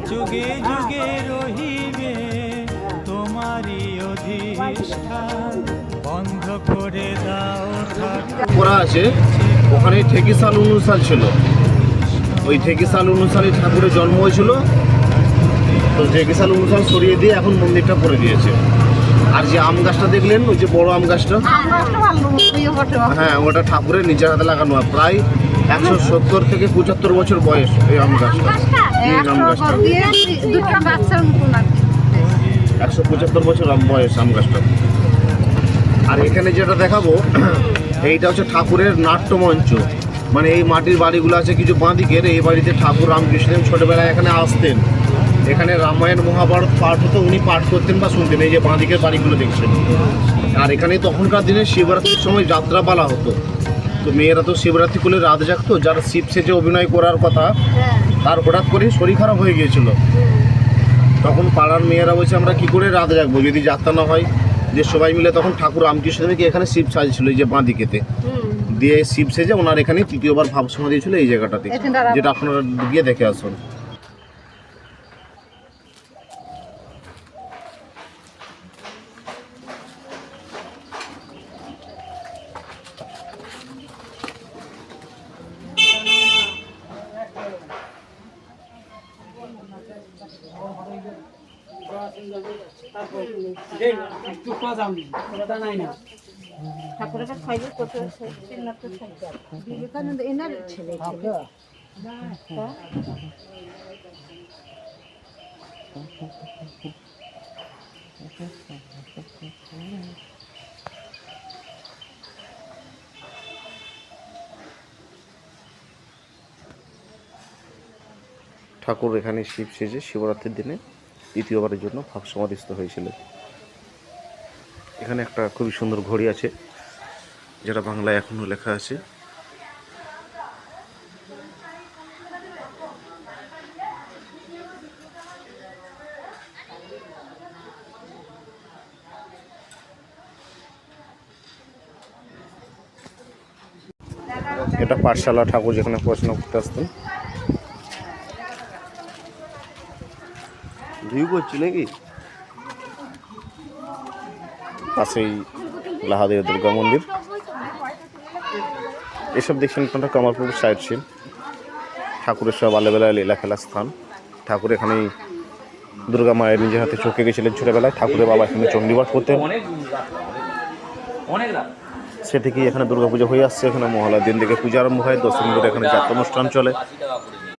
যুগে যুগে রহিবে তোমারই অধিষ্ঠান, বন্ধ করে দাও করা আছে। ওখানে ঠেকিসাল অনুসাল ছিল, ওই ঠেকিসাল অনুসারে ঠাকুরের জন্ম হয়েছিল। তো ঠেকিসাল অনুসার সরিয়ে দিয়ে এখন মন্দিরটা করে দিয়েছে। আর যে আম গাছটা দেখলেন, ওই যে বড় আম গাছটা, হ্যাঁ ওটা ঠাকুরের নিজের হাতে লাগানো। প্রায় 170 থেকে 75 বছর বয়স এই আম গাছটা। 175 বছর বয়স আম গাছটা। আর এখানে যেটা দেখাবো, এইটা হচ্ছে ঠাকুরের নাট্যমঞ্চ। মানে এই মাটির বাড়িগুলো আছে কিছু বাঁদিকের, এই বাড়িতে ঠাকুর রামকৃষ্ণ ছোটবেলায় এখানে আসতেন। এখানে রামায়ণ মহাভারত পাঠ হতো, উনি পাঠ করতেন বা শুনতেন। এই যে বাঁদিকের বাড়িগুলো দেখছেন। আর এখানে তখনকার দিনে শিবরাত্রির সময় যাত্রাপালা হতো। তো মেয়েরা তো শিবরাত্রি করলে রাত জাগতো। যারা শিব সেজে অভিনয় করার কথা, তার হঠাৎ করে শরীর খারাপ হয়ে গিয়েছিল। তখন পাড়ার মেয়েরা বলছে আমরা কি করে রাত জাগবো যদি যাত্রা না হয়। যে সবাই মিলে তখন ঠাকুর রামকৃষ্ণদেরকে এখানে শিব সাজছিল, এই যে বাঁদিকেতে দিয়ে শিব সেজে ওনার এখানে তৃতীয়বার ভাব সমাধি ছিল এই জায়গাটাতে, যেটা আপনারা গিয়ে দেখে আসুন। বিবেকানন্দ এনার ছেলে ঠাকুর এখানে শিব সেজে শিবরাত্রির দিনে দ্বিতীয়বারের জন্য ভাব সমাধিস্থ হয়েছিলেন। এখানে একটা খুবই সুন্দর ঘড়ি আছে, যেটা বাংলায় এখনো লেখা আছে। এটা পাঠশালা, ঠাকুর যেখানে পড়াশোনা করতে আসতেন। ভিউ করছি নাকি? পাশেই লাহাদেব দুর্গা মন্দির। এসব দেখছেন আপনারা কামারপুকুর সাইড সিন। ঠাকুরের সব আলেবেলায় লীলা খেলার স্থান। ঠাকুর এখানেই দুর্গা মায়ের নিজের হাতে চোখে গেছিলেন ছোটবেলায়। ঠাকুরের বাবা এখানে চণ্ডীপাঠ করতেন। সে থেকেই এখানে দুর্গা পুজো হয়ে আসছে। এখানে মহালয়ার দিন থেকে পূজা আরম্ভ হয়, 10 দিন ধরে এখানে যাত্রা অনুষ্ঠান চলে।